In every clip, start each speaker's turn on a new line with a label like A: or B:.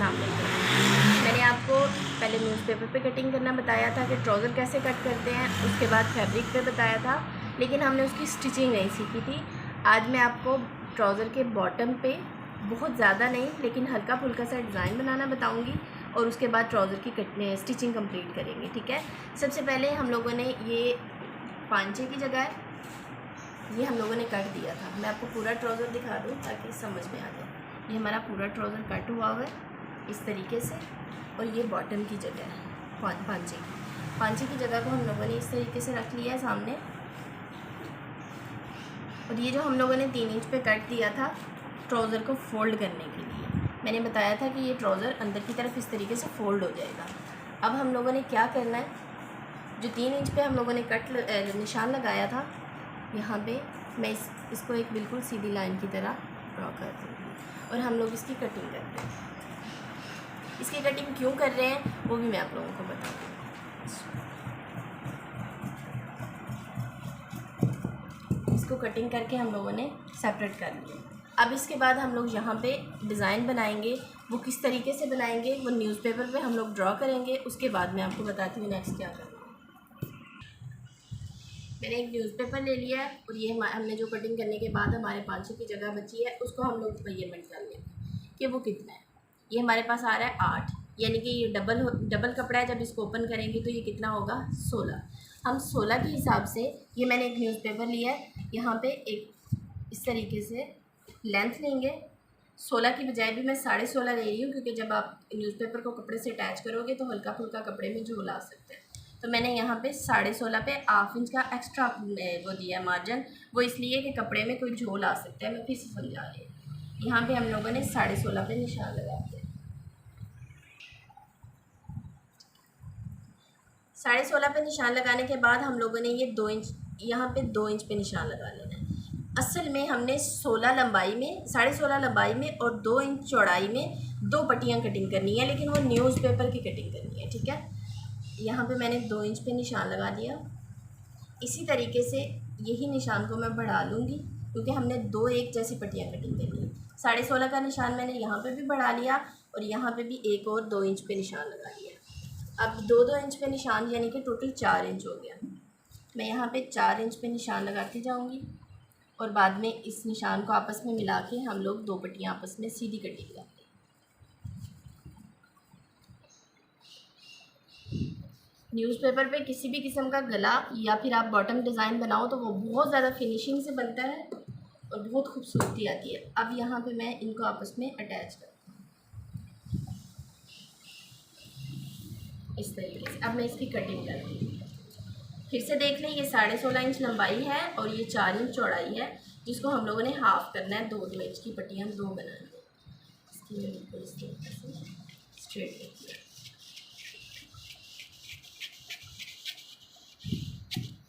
A: अस्सलाम वालेकुम। मैंने आपको पहले न्यूज़पेपर पे कटिंग करना बताया था कि ट्राउज़र कैसे कट करते हैं, उसके बाद फैब्रिक पे बताया था, लेकिन हमने उसकी स्टिचिंग नहीं सीखी थी। आज मैं आपको ट्राउज़र के बॉटम पे बहुत ज़्यादा नहीं लेकिन हल्का फुल्का सा डिज़ाइन बनाना बताऊँगी और उसके बाद ट्राउज़र की स्टिचिंग कंप्लीट करेंगे। ठीक है, सबसे पहले हम लोगों ने ये पांचे की जगह ये हम लोगों ने कट दिया था। मैं आपको पूरा ट्राउज़र दिखा दूँ ताकि समझ में आ जाए। ये हमारा पूरा ट्राउज़र कट हुआ हुआ है इस तरीके से, और ये बॉटम की जगह है पांचे की जगह को हम लोगों ने इस तरीके से रख लिया है सामने। और ये जो हम लोगों ने 3 इंच पे कट दिया था ट्राउज़र को फोल्ड करने के लिए, मैंने बताया था कि ये ट्राउज़र अंदर की तरफ इस तरीके से फ़ोल्ड हो जाएगा। अब हम लोगों ने क्या करना है, जो 3 इंच पे हम लोगों ने निशान लगाया था, यहाँ पे मैं इसको एक बिल्कुल सीधी लाइन की तरह ड्रॉ कर दूँगी और हम लोग इसकी कटिंग करते हैं। इसकी कटिंग क्यों कर रहे हैं वो भी मैं आप लोगों को बताऊँगी। इसको कटिंग करके हम लोगों ने सेपरेट कर लिया। अब इसके बाद हम लोग यहाँ पे डिज़ाइन बनाएंगे। वो किस तरीके से बनाएंगे वो न्यूज़पेपर पे हम लोग ड्रॉ करेंगे, उसके बाद मैं आपको बताती हूँ नेक्स्ट क्या करना है। मैंने एक न्यूज़पेपर ले लिया है और ये हमने जो कटिंग करने के बाद हमारे पांचों की जगह बची है उसको हम लोग मेजरमेंट कर लेंगे कि वो कितना है। ये हमारे पास आ रहा है 8, यानी कि ये डबल कपड़ा है। जब इसको ओपन करेंगे तो ये कितना होगा 16। हम 16 के हिसाब से ये मैंने एक न्यूज़पेपर लिया है, यहाँ पे एक इस तरीके से लेंथ लेंगे। 16 की बजाय भी मैं 16.5 ले रही हूँ, क्योंकि जब आप न्यूज़पेपर को कपड़े से अटैच करोगे तो हल्का फुल्का कपड़े में झोल आ सकते हैं। तो मैंने यहाँ पे 16.5 पे ½ इंच का एक्स्ट्रा वो दिया है मार्जिन, वो इसलिए कि कपड़े में कोई झोल आ सकता है। मैं फिर से समझा रही हूँ। यहाँ पे हम लोगों ने 16.5 पे निशान लगाते हैं। 16.5 पे निशान लगाने के बाद हम लोगों ने ये 2 इंच यहाँ पे 2 इंच पे निशान लगा लेना है। असल में हमने 16 लंबाई में 16.5 लंबाई में और 2 इंच चौड़ाई में 2 पट्टियाँ कटिंग करनी है, लेकिन वो न्यूज़पेपर की कटिंग करनी है। ठीक है, यहाँ पे मैंने 2 इंच पे निशान लगा दिया। इसी तरीके से यही निशान को मैं बढ़ा लूँगी, क्योंकि हमने 2 एक जैसी पट्टियाँ कटिंग करनी है। 16.5 का निशान मैंने यहाँ पे भी बढ़ा लिया और यहाँ पे भी एक और 2 इंच पे निशान लगा लिया। अब 2-2 इंच पे निशान, यानी कि टोटल 4 इंच हो गया। मैं यहाँ पे 4 इंच पे निशान लगाती जाऊँगी और बाद में इस निशान को आपस में मिला के हम लोग 2 पट्टियाँ आपस में सीधी कटिंग करते हैं। न्यूज़पेपर पे किसी भी किस्म का गला या फिर आप बॉटम डिज़ाइन बनाओ तो वो बहुत ज़्यादा फिनिशिंग से बनता है और बहुत खूबसूरती आती है। अब यहाँ पे मैं इनको आपस में अटैच करती हूँ इस तरीके से। अब मैं इसकी कटिंग करती हूँ। फिर से देख लें, ये 16.5 इंच लंबाई है और ये 4 इंच चौड़ाई है, जिसको हम लोगों ने हाफ़ करना है। 2-2 इंच की पट्टियाँ 2 बनानी है। इसकी मैं बिल्कुल इस तरीके से स्ट्रेट करती हूँ।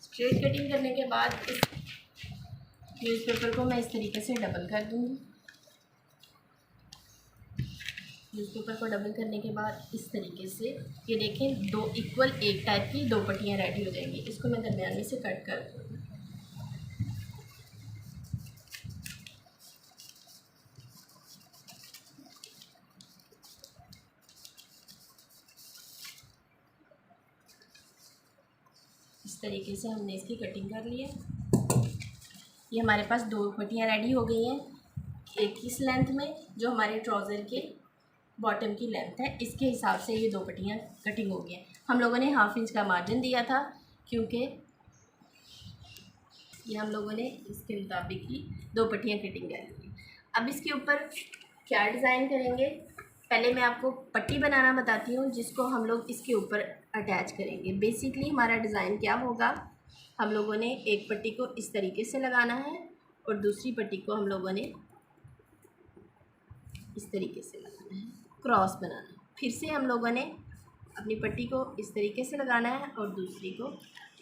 A: स्ट्रेट कटिंग करने के बाद इस न्यूज़पेपर को मैं इस तरीके से डबल कर दूँगी। न्यूज़पेपर को डबल करने के बाद इस तरीके से ये देखें 2 इक्वल एक टाइप की 2 पट्टियाँ रेडी हो जाएंगी। इसको मैं दरमियानी से कट कर दूँगी। इस तरीके से हमने इसकी कटिंग कर ली है। ये हमारे पास 2 पट्टियाँ रेडी हो गई हैं, एक इस लेंथ में जो हमारे ट्राउज़र के बॉटम की लेंथ है, इसके हिसाब से ये 2 पट्टियाँ कटिंग हो गई हैं। हम लोगों ने ½ इंच का मार्जिन दिया था, क्योंकि ये हम लोगों ने इसके मुताबिक ही 2 पट्टियाँ कटिंग कर ली। अब इसके ऊपर क्या डिज़ाइन करेंगे, पहले मैं आपको पट्टी बनाना बताती हूँ जिसको हम लोग इसके ऊपर अटैच करेंगे। बेसिकली हमारा डिज़ाइन क्या होगा, हम लोगों ने एक पट्टी को इस तरीके से लगाना है और दूसरी पट्टी को हम लोगों ने इस तरीके से लगाना है, क्रॉस बनाना है। फिर से हम लोगों ने अपनी पट्टी को इस तरीके से लगाना है और दूसरी को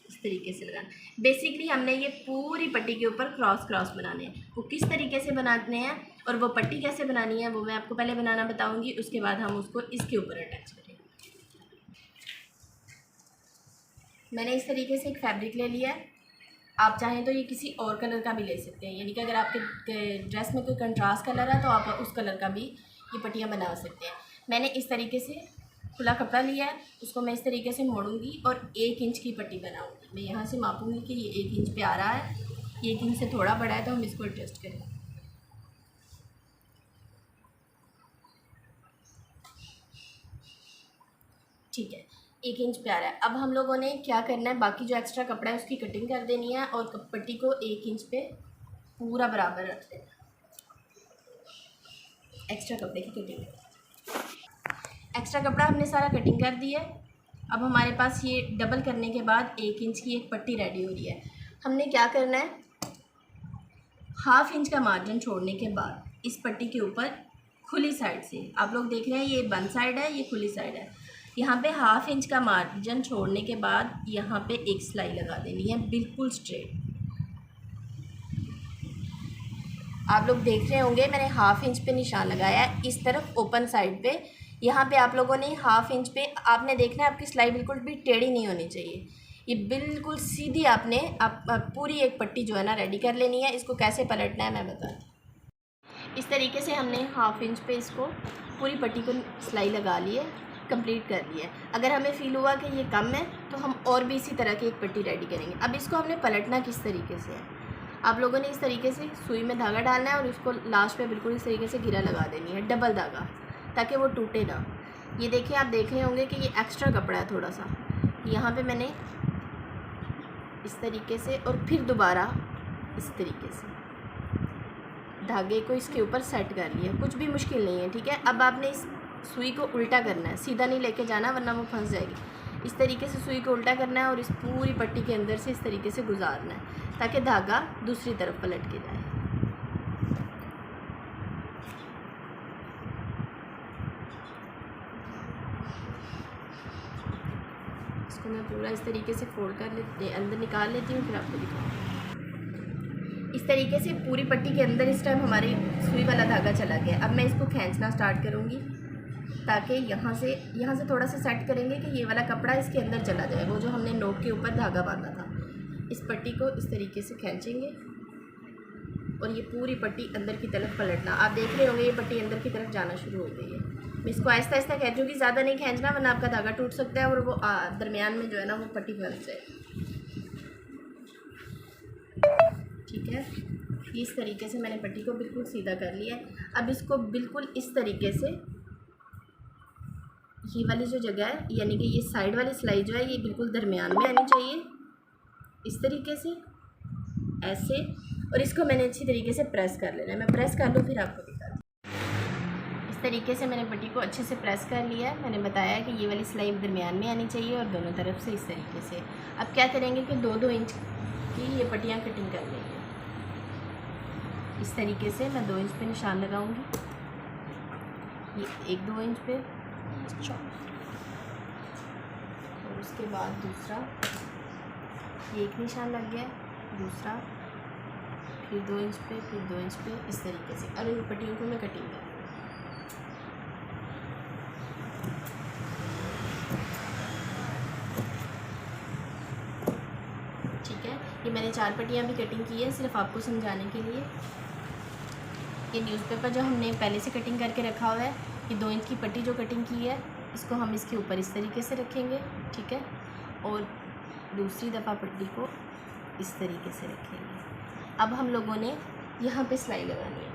A: इस तरीके से लगाना है। बेसिकली हमने ये पूरी पट्टी के ऊपर क्रॉस बनाने हैं। वो किस तरीके से बनाने हैं और वो पट्टी कैसे बनानी है वो मैं आपको पहले बनाना बताऊंगी, उसके बाद हम उसको इसके ऊपर अटैच करेंगे। मैंने इस तरीके से एक फैब्रिक ले लिया है। आप चाहें तो ये किसी और कलर का भी ले सकते हैं, यानी कि अगर आपके ड्रेस में कोई कंट्रास्ट कलर है तो आप उस कलर का भी ये पट्टियाँ बना सकते हैं। मैंने इस तरीके से खुला कपड़ा लिया है, उसको मैं इस तरीके से मोड़ूंगी और 1 इंच की पट्टी बनाऊंगी। मैं यहाँ से मापूंगी कि ये 1 इंच पे आ रहा है, ये 1 इंच से थोड़ा बड़ा है तो हम इसको एडजस्ट करेंगे। ठीक है, 1 इंच पे आ रहा है। अब हम लोगों ने क्या करना है, बाकी जो एक्स्ट्रा कपड़ा है उसकी कटिंग कर देनी है और पट्टी को 1 इंच पे पूरा बराबर रख देना, एक्स्ट्रा कपड़े की कटिंग। एक्स्ट्रा कपड़ा हमने सारा कटिंग कर दिया है। अब हमारे पास ये डबल करने के बाद 1 इंच की एक पट्टी रेडी हो रही है। हमने क्या करना है, 1/2 इंच का मार्जिन छोड़ने के बाद इस पट्टी के ऊपर खुली साइड से, आप लोग देख रहे हैं ये बंद साइड है, ये खुली साइड है, यहाँ पे 1/2 इंच का मार्जिन छोड़ने के बाद यहाँ पे एक सिलाई लगा देनी है बिल्कुल स्ट्रेट। आप लोग देख रहे होंगे मैंने 1/2 इंच पे निशान लगाया है इस तरफ ओपन साइड पे। यहाँ पे आप लोगों ने 1/2 इंच पे आपने देखना है आपकी सिलाई बिल्कुल भी टेढ़ी नहीं होनी चाहिए, ये बिल्कुल सीधी आपने पूरी एक पट्टी जो है ना रेडी कर लेनी है। इसको कैसे पलटना है मैं बताती हूँ। इस तरीके से हमने 1/2 इंच पे इसको पूरी पट्टी को सिलाई लगा ली है, कंप्लीट कर लिया है। अगर हमें फ़ील हुआ कि ये कम है तो हम और भी इसी तरह की एक पट्टी रेडी करेंगे। अब इसको हमने पलटना किस तरीके से है, आप लोगों ने इस तरीके से सुई में धागा डालना है और उसको लास्ट पे बिल्कुल इस तरीके से गिरा लगा देनी है, डबल धागा, ताकि वो टूटे ना। ये देखिए आप देख रहे होंगे कि ये एक्स्ट्रा कपड़ा है थोड़ा सा, यहाँ पे मैंने इस तरीके से और फिर दोबारा इस तरीके से धागे को इसके ऊपर सेट कर लिया, कुछ भी मुश्किल नहीं है। ठीक है, अब आपने इस सुई को उल्टा करना है, सीधा नहीं लेके जाना वरना वो फंस जाएगी। इस तरीके से सुई को उल्टा करना है और इस पूरी पट्टी के अंदर से इस तरीके से गुजारना है ताकि धागा दूसरी तरफ पलट के जाए। इसको मैं पूरा इस तरीके से फोल्ड कर लेते अंदर निकाल लेती हूँ, फिर आपको दिखाऊंगी। इस तरीके से पूरी पट्टी के अंदर इस टाइम हमारी सुई वाला धागा चला गया। अब मैं इसको खींचना स्टार्ट करूँगी ताकि यहाँ से थोड़ा सा सेट करेंगे कि ये वाला कपड़ा इसके अंदर चला जाए, वो जो हमने नोक के ऊपर धागा बांधा था। इस पट्टी को इस तरीके से खींचेंगे और ये पूरी पट्टी अंदर की तरफ पलटना। आप देख रहे होंगे ये पट्टी अंदर की तरफ जाना शुरू हो गई है। मैं इसको आहिस्ता आहिस्ता खींचूँगी, ज़्यादा नहीं खींचना वरना आपका धागा टूट सकता है और वो दरमियान में जो है ना वो पट्टी फंस जाए। ठीक है, इस तरीके से मैंने पट्टी को बिल्कुल सीधा कर लिया है। अब इसको बिल्कुल इस तरीके से ये वाली जो जगह है यानी कि ये साइड वाली सिलाई जो है ये बिल्कुल दरमियान में आनी चाहिए, इस तरीके से ऐसे, और इसको मैंने अच्छी तरीके से प्रेस कर लेना है। मैं प्रेस कर लूँ फिर आपको दिखाती हूँ। इस तरीके से मैंने पट्टी को अच्छे से प्रेस कर लिया है। मैंने बताया कि ये वाली सिलाई दरमियान में आनी चाहिए और दोनों तरफ से इस तरीके से। अब क्या करेंगे कि 2-2 इंच की ये पट्टियाँ कटिंग कर लेंगे। इस तरीके से मैं 2 इंच पे निशान लगाऊंगी, ये 1-2 इंच पे और उसके बाद दूसरा, ये एक निशान लग गया, दूसरा, फिर 2 इंच पे, फिर 2 इंच पे, इस तरीके से। और इन पट्टियों को मैं कटिंग करूँगी। ठीक है, ये मैंने 4 पट्टियाँ भी कटिंग की है सिर्फ आपको समझाने के लिए। ये न्यूज़पेपर जो हमने पहले से कटिंग करके रखा हुआ है, ये 2 इंच की पट्टी जो कटिंग की है इसको हम इसके ऊपर इस तरीके से रखेंगे। ठीक है, और दूसरी दफ़ा पट्टी को इस तरीके से रखेंगे। अब हम लोगों ने यहाँ पे सिलाई लगानी है,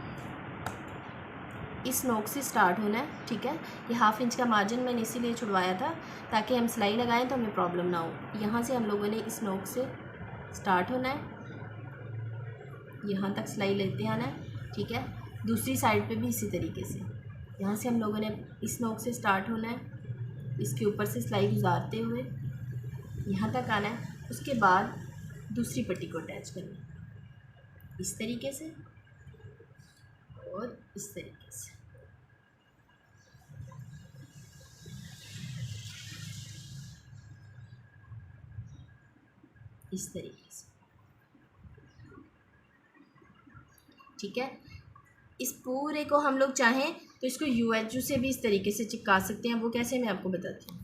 A: इस नोक से स्टार्ट होना है। ठीक है, ये 1/2 इंच का मार्जिन मैंने इसीलिए छुड़वाया था ताकि हम सिलाई लगाएं तो हमें प्रॉब्लम ना हो। यहाँ से हम लोगों ने इस नोक से स्टार्ट होना है, यहाँ तक सिलाई लेते आना है। ठीक है, दूसरी साइड पे भी इसी तरीके से यहाँ से हम लोगों ने इस नोक से स्टार्ट होना है, इसके ऊपर से सिलाई गुजारते हुए यहाँ तक आना है। उसके बाद दूसरी पट्टी को अटैच करना है इस तरीके से और इस तरीके से। इस तरीके से। ठीक है, इस पूरे को हम लोग चाहें तो इसको UHU से भी इस तरीके से चिपका सकते हैं। वो कैसे मैं आपको बताती हूँ।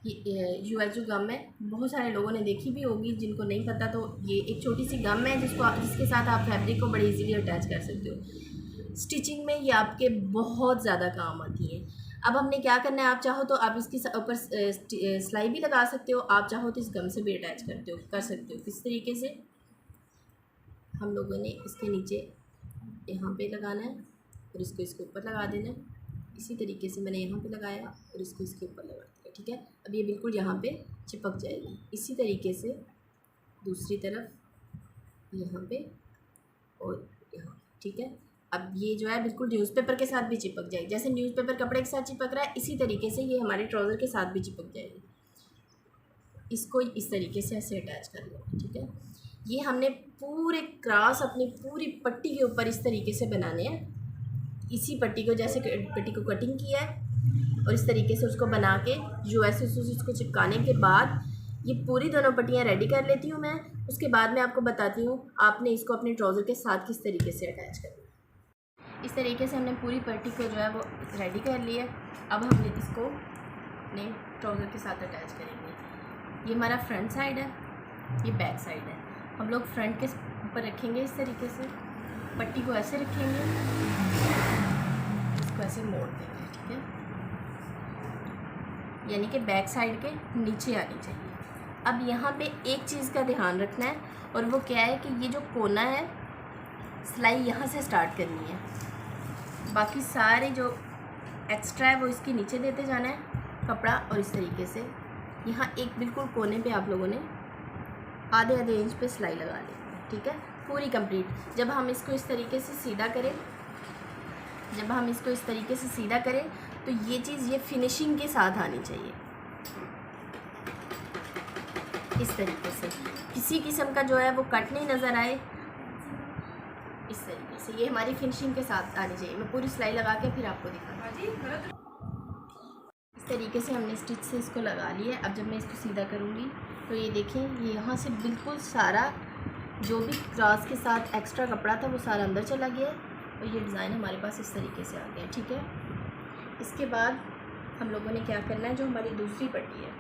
A: ये UHU गम है, बहुत सारे लोगों ने देखी भी होगी, जिनको नहीं पता तो ये एक छोटी सी गम है जिसके साथ आप फैब्रिक को बड़ी इजीली अटैच कर सकते हो। स्टिचिंग में ये आपके बहुत ज़्यादा काम आती है। अब हमने क्या करना है, आप चाहो तो आप इसके ऊपर सिलाई भी लगा सकते हो, आप चाहो तो इस गम से भी अटैच कर सकते हो। किस तरीके से हम लोगों ने इसके नीचे यहाँ पे लगाना है और इसको इसके ऊपर लगा देना है। इसी तरीके से मैंने यहाँ पे लगाया और इसको इसके ऊपर लगा दिया, ठीक है। अब ये बिल्कुल यहाँ पे चिपक जाएगी। इसी तरीके से दूसरी तरफ यहाँ पे और यहाँ, ठीक है। अब ये जो है बिल्कुल न्यूज़पेपर के साथ भी चिपक जाएगी। जैसे न्यूज़पेपर कपड़े के साथ चिपक रहा है, इसी तरीके से ये हमारे ट्राउज़र के साथ भी चिपक जाएगी। इसको इस तरीके से ऐसे अटैच कर लो, ठीक है। ये हमने पूरे क्रॉस अपनी पूरी पट्टी के ऊपर इस तरीके से बनाने हैं। इसी पट्टी को, जैसे पट्टी को कटिंग किया है और इस तरीके से उसको बना के जो ऐसे उसको चिपकाने के बाद ये पूरी दोनों पट्टियाँ रेडी कर लेती हूँ मैं। उसके बाद मैं आपको बताती हूँ आपने इसको अपने ट्राउज़र के साथ किस तरीके से अटैच करना है। इस तरीके से हमने पूरी पट्टी को जो है वो रेडी कर लिया है। अब हम इसको अपने ट्राउज़र के साथ अटैच करेंगे। ये हमारा फ्रंट साइड है, ये बैक साइड है। हम लोग फ्रंट के ऊपर रखेंगे इस तरीके से, पट्टी को ऐसे रखेंगे, इसको ऐसे मोड़ देंगे, ठीक है। यानी कि बैक साइड के नीचे आनी चाहिए। अब यहाँ पे एक चीज़ का ध्यान रखना है और वो क्या है कि ये जो कोना है सिलाई यहाँ से स्टार्ट करनी है, बाकी सारे जो एक्स्ट्रा है वो इसके नीचे देते जाना है कपड़ा। और इस तरीके से यहाँ एक बिल्कुल कोने पे आप लोगों ने आधे इंच पे सिलाई लगा लें, ठीक है, पूरी कंप्लीट। जब हम इसको इस तरीके से सीधा करें तो ये चीज़ ये फिनिशिंग के साथ आनी चाहिए। इस तरीके से किसी किस्म का जो है वो कट नहीं नज़र आए, इस तरीके से ये हमारी फिनिशिंग के साथ आनी चाहिए। मैं पूरी सिलाई लगा के फिर आपको दिखाऊंगी। इस तरीके से हमने स्टिच से इसको लगा लिया है। अब जब मैं इसको सीधा करूँगी तो ये देखें, ये यहाँ से बिल्कुल सारा जो भी क्रॉस के साथ एक्स्ट्रा कपड़ा था वो सारा अंदर चला गया है और ये डिज़ाइन हमारे पास इस तरीके से आ गया, ठीक है। इसके बाद हम लोगों ने क्या करना है, जो हमारी दूसरी पट्टी है,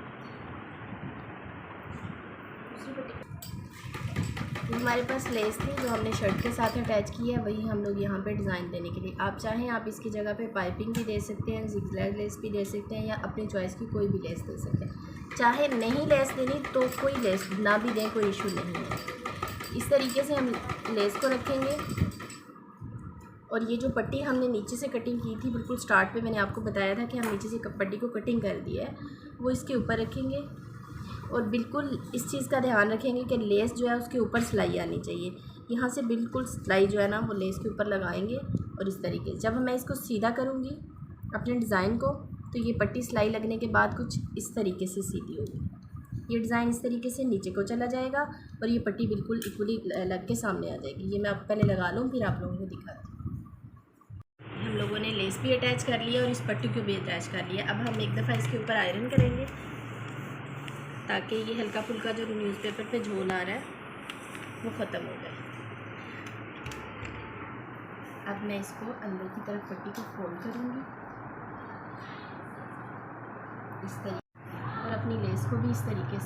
A: हमारे पास लेस थी जो हमने शर्ट के साथ अटैच की है, वही हम लोग यहाँ पे डिज़ाइन देने के लिए, आप चाहें आप इसकी जगह पे पाइपिंग भी दे सकते हैं, जिगजैग लेस भी दे सकते हैं, या अपनी चॉइस की कोई भी लेस दे सकते हैं। चाहे नहीं लेस देनी तो कोई लेस ना भी दें, कोई इशू नहीं है। इस तरीके से हम लेस को रखेंगे और ये जो पट्टी हमने नीचे से कटिंग की थी, बिल्कुल स्टार्ट पे मैंने आपको बताया था कि हम नीचे से पट्टी को कटिंग कर दिया है, वो इसके ऊपर रखेंगे और बिल्कुल इस चीज़ का ध्यान रखेंगे कि लेस जो है उसके ऊपर सिलाई आनी चाहिए। यहाँ से बिल्कुल सिलाई जो है ना वो लेस के ऊपर लगाएंगे और इस तरीके से जब मैं इसको सीधा करूँगी अपने डिज़ाइन को, तो ये पट्टी सिलाई लगने के बाद कुछ इस तरीके से सीधी होगी। ये डिज़ाइन इस तरीके से नीचे को चला जाएगा और ये पट्टी बिल्कुल इक्वली लग के सामने आ जाएगी। ये मैं आपको पहले लगा लूँ फिर आप लोगों को दिखाती हूँ। हम लोगों ने लेस भी अटैच कर लिया और इस पट्टी को भी अटैच कर लिया। अब हम एक दफ़ा इसके ऊपर आयरन करेंगे ताकि ये हल्का फुल्का जो न्यूज़पेपर पे झोल आ रहा है वो ख़त्म हो जाए। अब मैं इसको अंदर की तरफ पट्टी को फोल्ड करूँगी इस तरीके और अपनी लेस को भी इस तरीके से